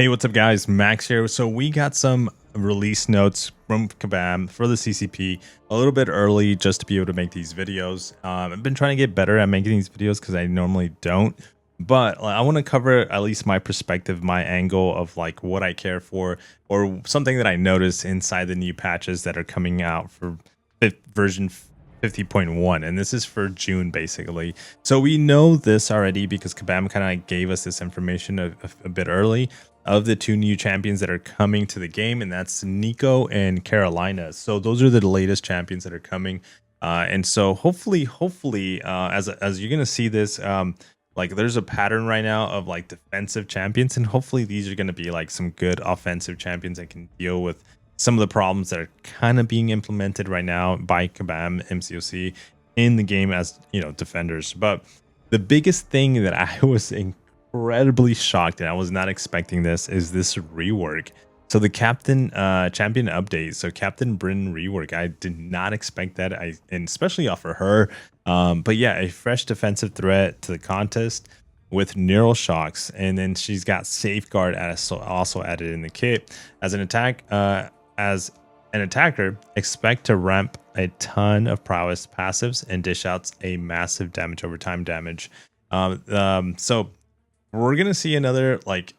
Hey, what's up, guys? Max here. So we got some release notes from Kabam for the CCP a little bit early just to be able to make these videos. I've been trying to get better at making these videos because I normally don't. But I want to cover at least my perspective, my angle of like what I care for, or something that I noticed inside the new patches that are coming out for version 50.1, and this is for June basically. So we know this already because Kabam kind of gave us this information a bit early of the two new champions that are coming to the game, and that's Nico and Carolina. So those are the latest champions that are coming, and so hopefully, as you're gonna see this, like there's a pattern right now of like defensive champions, and hopefully these are gonna be like some good offensive champions that can deal with some of the problems that are kind of being implemented right now by Kabam MCOC in the game as defenders. But the biggest thing that I was incredibly shocked, and I was not expecting this, is this rework. So the captain champion update, so Captain Bryn rework, I did not expect that, and especially off of her. But yeah, a fresh defensive threat to the contest with neural shocks, and then she's got safeguard also added in the kit. As an attacker, expect to ramp a ton of prowess passives and dish out a massive damage over time damage. So we're gonna see another like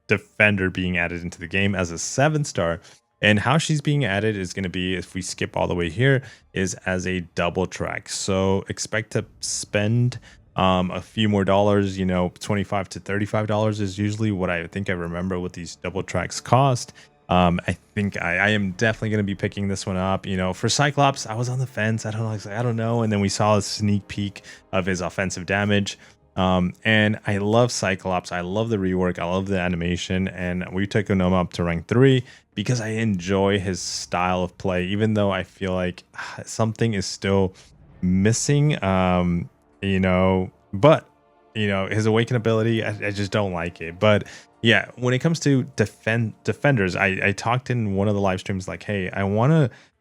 defender being added into the game as a 7-star, and how she's being added is going to be, if we skip all the way here, is as a double track. So expect to spend a few more dollars, $25 to $35 is usually what I think I remember what these double tracks cost. I think I am definitely going to be picking this one up. For Cyclops, I was on the fence. I don't know. And then we saw a sneak peek of his offensive damage. And I love Cyclops. I love the rework. I love the animation. And we took Onoma up to rank 3 because I enjoy his style of play, even though I feel like something is still missing. But his awaken ability, I just don't like it. But yeah, when it comes to defenders, I talked in one of the live streams like, hey,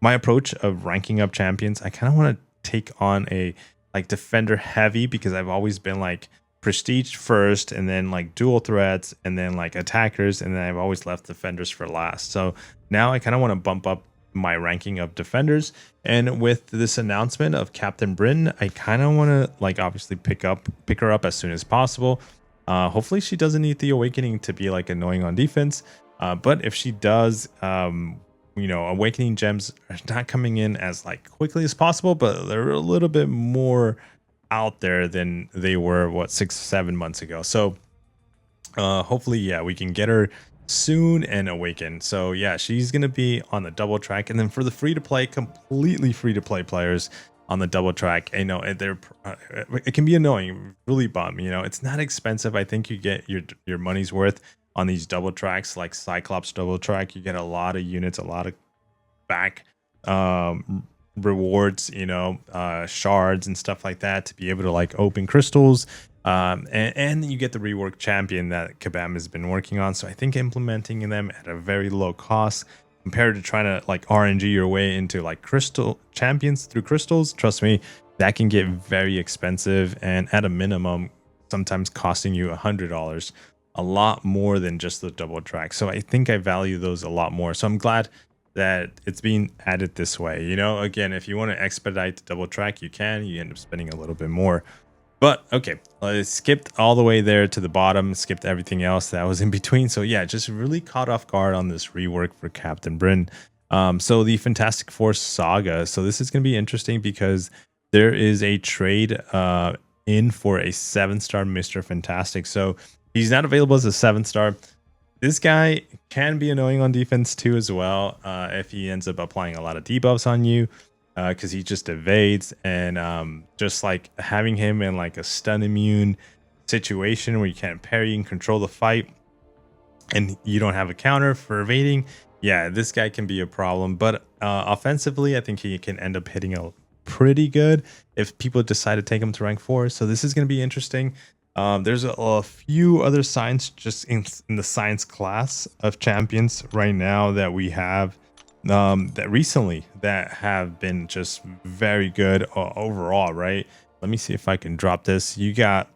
my approach of ranking up champions, I kind of want to take on a like defender heavy, because I've always been like prestige first, and then like dual threats, and then like attackers, and then I've always left defenders for last. So now I kind of want to bump up my ranking of defenders, and with this announcement of Captain Bryn, I kind of want to like obviously pick her up as soon as possible. Hopefully she doesn't need the awakening to be like annoying on defense, but if she does, awakening gems are not coming in as like quickly as possible, but they're a little bit more out there than they were 6-7 months ago. So hopefully, yeah, we can get her soon and awaken. So yeah, she's gonna be on the double track. And then for the completely free to play players on the double track, I know it can be annoying, really bum. It's not expensive. I think you get your money's worth on these double tracks, like Cyclops double track. You get a lot of units, a lot of back rewards, shards and stuff like that to be able to like open crystals. And you get the rework champion that Kabam has been working on. So I think implementing them at a very low cost compared to trying to like RNG your way into like crystal champions through crystals, trust me, that can get very expensive, and at a minimum sometimes costing you $100, a lot more than just the double track. So I think I value those a lot more. So I'm glad that it's being added this way. Again, if you want to expedite the double track, you end up spending a little bit more. But okay, I skipped all the way there to the bottom, skipped everything else that was in between. So yeah, just really caught off guard on this rework for Captain Bryn. So the Fantastic Four saga. So this is going to be interesting because there is a trade in for a 7-star Mr. Fantastic. So he's not available as a 7-star. This guy can be annoying on defense too as well, if he ends up applying a lot of debuffs on you, because he just evades, and just like having him in like a stun immune situation where you can't parry and control the fight, and you don't have a counter for evading. Yeah, this guy can be a problem, but offensively, I think he can end up hitting a pretty good if people decide to take him to rank 4. So this is going to be interesting. There's a few other signs just in the science class of champions right now that we have that have been just very good overall, right? Let me see if I can drop this. You got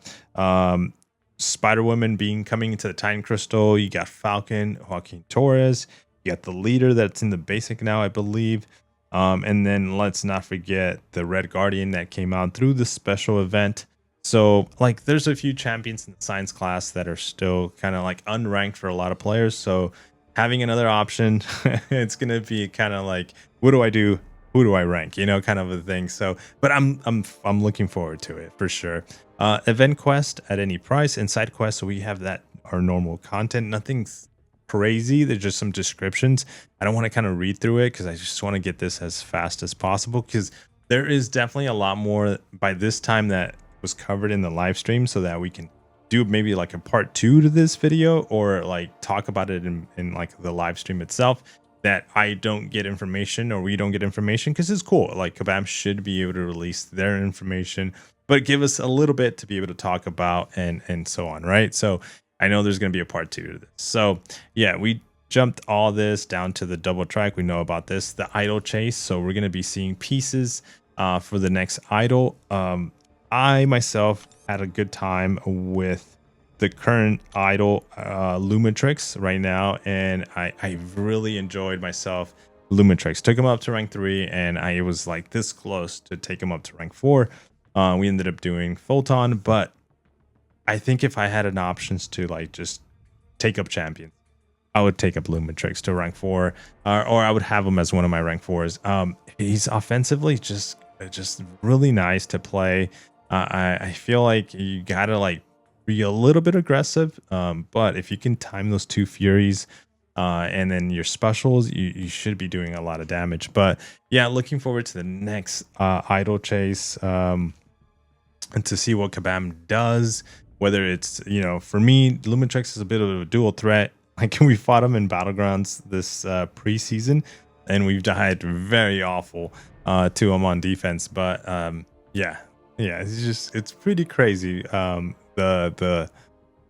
Spider Woman being coming into the Titan Crystal. You got Falcon, Joaquin Torres. You got the leader that's in the basic now, I believe. And then let's not forget the Red Guardian that came out through the special event. So like there's a few champions in the science class that are still kind of like unranked for a lot of players. So having another option, it's gonna be kind of like, what do I do? Who do I rank? You know, kind of a thing. So, but I'm looking forward to it for sure. Event quest at any price, and side quests. So we have that our normal content. Nothing's crazy. There's just some descriptions. I don't want to kind of read through it because I just want to get this as fast as possible, because there is definitely a lot more by this time that was covered in the live stream, so that we can do maybe like a part 2 to this video, or like talk about it in like the live stream itself, that I don't get information or we don't get information, because it's cool. Like Kabam should be able to release their information, but give us a little bit to be able to talk about and so on, right? So I know there's going to be a part 2 to this. So yeah, we jumped all this down to the double track. We know about this, the Eidol Chase. So we're going to be seeing pieces for the next Eidol. I myself had a good time with the current Eidol Lumitrix right now, and I really enjoyed myself. Lumitrix took him up to rank 3, and I was like this close to take him up to rank 4. We ended up doing Photon, but I think if I had an options to like just take up champions, I would take up Lumitrix to rank 4, or I would have him as one of my rank 4s. He's offensively just really nice to play. I feel like you gotta like be a little bit aggressive, but if you can time those 2 Furies and then your specials, you should be doing a lot of damage. But yeah, looking forward to the next Eidol Chase, and to see what Kabam does. Whether it's, you know, for me, Lumitrix is a bit of a dual threat. Like we fought him in Battlegrounds this preseason, and we've died very awful to him on defense. But yeah, it's pretty crazy. The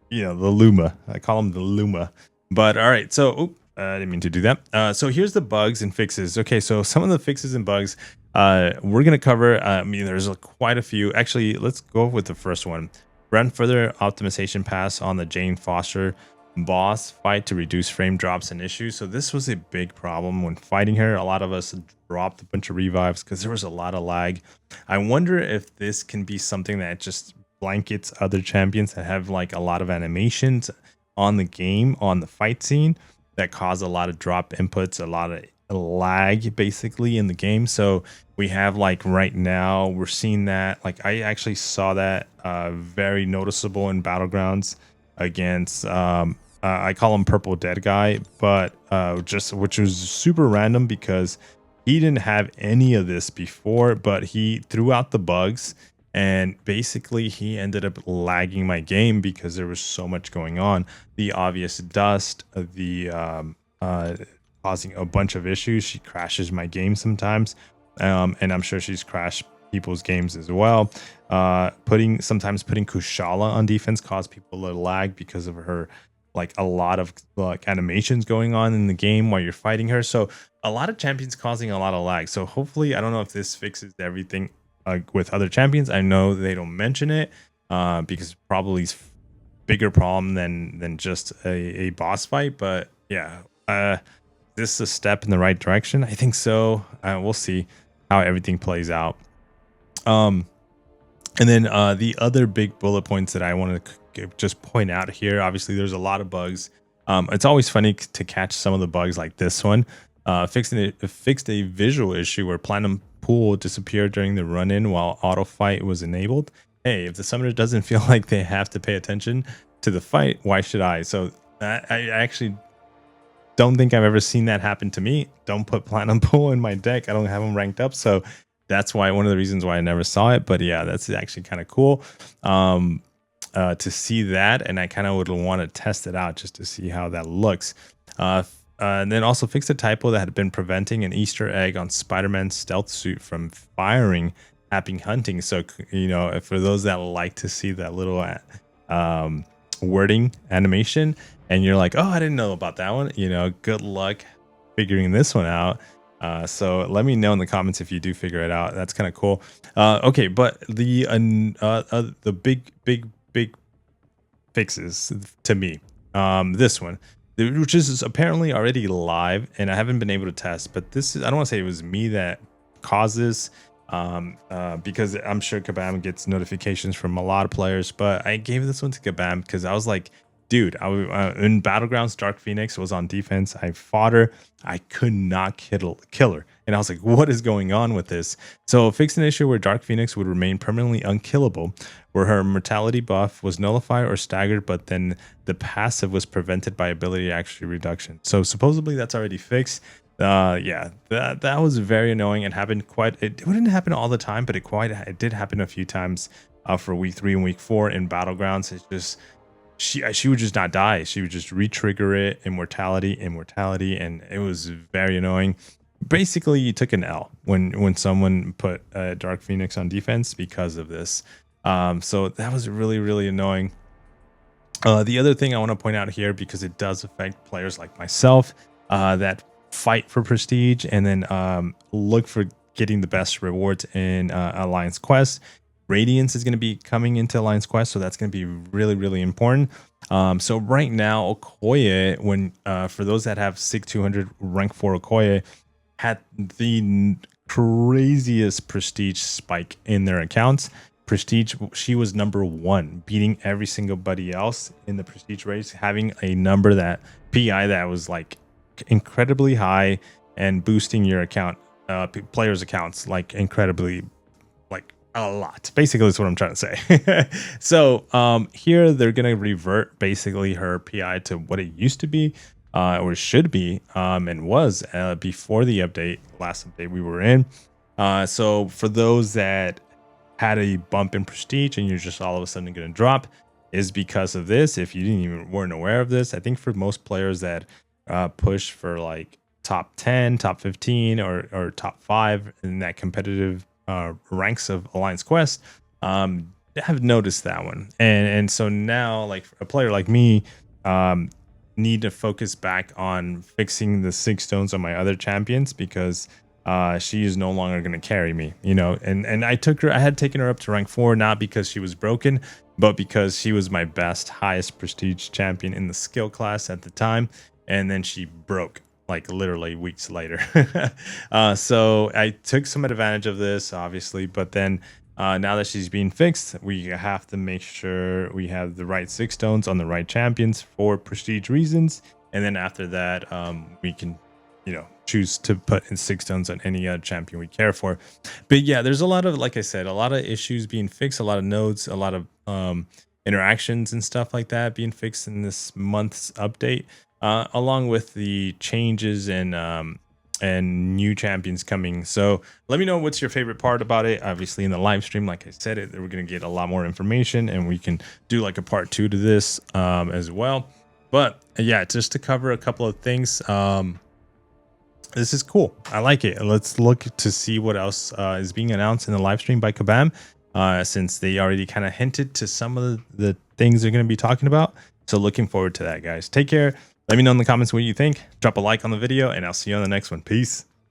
you know, the Luma, I call him the Luma. But all right, so I didn't mean to do that. So here's the bugs and fixes. Okay, so some of the fixes and bugs we're gonna cover. I mean, there's quite a few. Actually, let's go with the first one. Run further optimization pass on the Jane Foster boss fight to reduce frame drops and issues. So this was a big problem when fighting her. A lot of us dropped a bunch of revives because there was a lot of lag. I wonder if this can be something that just blankets other champions that have like a lot of animations on the game, on the fight scene, that cause a lot of drop inputs, a lot of lag basically in the game. So we have like right now we're seeing that, like I actually saw that very noticeable in Battlegrounds against I call him Purple Dead Guy, but which was super random because he didn't have any of this before, but he threw out the bugs, and basically he ended up lagging my game because there was so much going on. The obvious dust, the causing a bunch of issues. She crashes my game sometimes, and I'm sure she's crashed people's games as well. Sometimes putting Kushala on defense caused people to lag because of her, like a lot of like animations going on in the game while you're fighting her. So a lot of champions causing a lot of lag. So hopefully, I don't know if this fixes everything with other champions. I know they don't mention it because probably it's bigger problem than just a boss fight. But yeah, this is a step in the right direction? I think so. We'll see how everything plays out. And then the other big bullet points that I want to just point out here, obviously there's a lot of bugs. It's always funny to catch some of the bugs like this one. Fixed a visual issue where Platinum Pool disappeared during the run-in while auto fight was enabled. Hey, if the summoner doesn't feel like they have to pay attention to the fight, why should I? So I actually don't think I've ever seen that happen to me. Don't put Platinum Pool in my deck. I don't have them ranked up, so that's why one of the reasons why I never saw it. But yeah, that's actually kind of cool to see that, and I kind of would want to test it out just to see how that looks. And then also fix a typo that had been preventing an Easter egg on Spider-Man's stealth suit from firing Happy Hunting. So, you know, for those that like to see that little wording animation, and you're like, oh, I didn't know about that one, you know, good luck figuring this one out. So let me know in the comments if you do figure it out. That's kind of cool. Okay, but the big fixes to me. This one, which is apparently already live, and I haven't been able to test. But this is, I don't want to say it was me that caused this, because I'm sure Kabam gets notifications from a lot of players. But I gave this one to Kabam because I was like, dude, in Battlegrounds, Dark Phoenix was on defense. I fought her. I could not kill her. And I was like, what is going on with this? So fix an issue where Dark Phoenix would remain permanently unkillable, where her mortality buff was nullified or staggered, but then the passive was prevented by ability actually reduction. So supposedly that's already fixed. Yeah, that was very annoying. It happened it didn't happen all the time, but it did happen a few times for week 3 and week 4 in Battlegrounds. It's just, she would just not die. She would just re-trigger it, immortality, and it was very annoying. Basically, you took an L when someone put Dark Phoenix on defense because of this. So that was really, really annoying. The other thing I want to point out here, because it does affect players like myself that fight for prestige and then look for getting the best rewards in Alliance Quest. Radiance is going to be coming into Alliance Quest, so that's going to be really, really important. So right now, Okoye, when for those that have SIG 200 rank 4 Okoye, had the craziest prestige spike in their accounts. Prestige, she was number 1, beating every single buddy else in the prestige race, having a number that PI that was like incredibly high and boosting your account, players' accounts like incredibly, like a lot. Basically, that's what I'm trying to say. So here they're gonna revert basically her PI to what it used to be, or should be, and was before the last update we were in. So for those that had a bump in prestige and you're just all of a sudden going to drop, is because of this. If you weren't aware of this, I think for most players that push for like top 10, top 15, or top 5 in that competitive ranks of Alliance Quest, have noticed that one. And so now, like a player like me, need to focus back on fixing the 6 stones on my other champions, because she is no longer going to carry me, and I had taken her up to rank 4, not because she was broken, but because she was my best, highest prestige champion in the skill class at the time. And then she broke like literally weeks later. So I took some advantage of this, obviously, but then now that she's being fixed, we have to make sure we have the right 6 stones on the right champions for prestige reasons. And then after that, we can, choose to put in 6 stones on any other champion we care for. But yeah, there's a lot of, like I said, a lot of issues being fixed, a lot of nodes, a lot of interactions and stuff like that being fixed in this month's update, along with the changes and new champions coming. So let me know what's your favorite part about it. Obviously in the live stream, like I said, we're going to get a lot more information, and we can do like a part 2 to this as well. But yeah, just to cover a couple of things, this is cool. I like it. Let's look to see what else is being announced in the live stream by Kabam, since they already kind of hinted to some of the things they're going to be talking about. So looking forward to that, guys. Take care. Let me know in the comments what you think. Drop a like on the video, and I'll see you on the next one. Peace.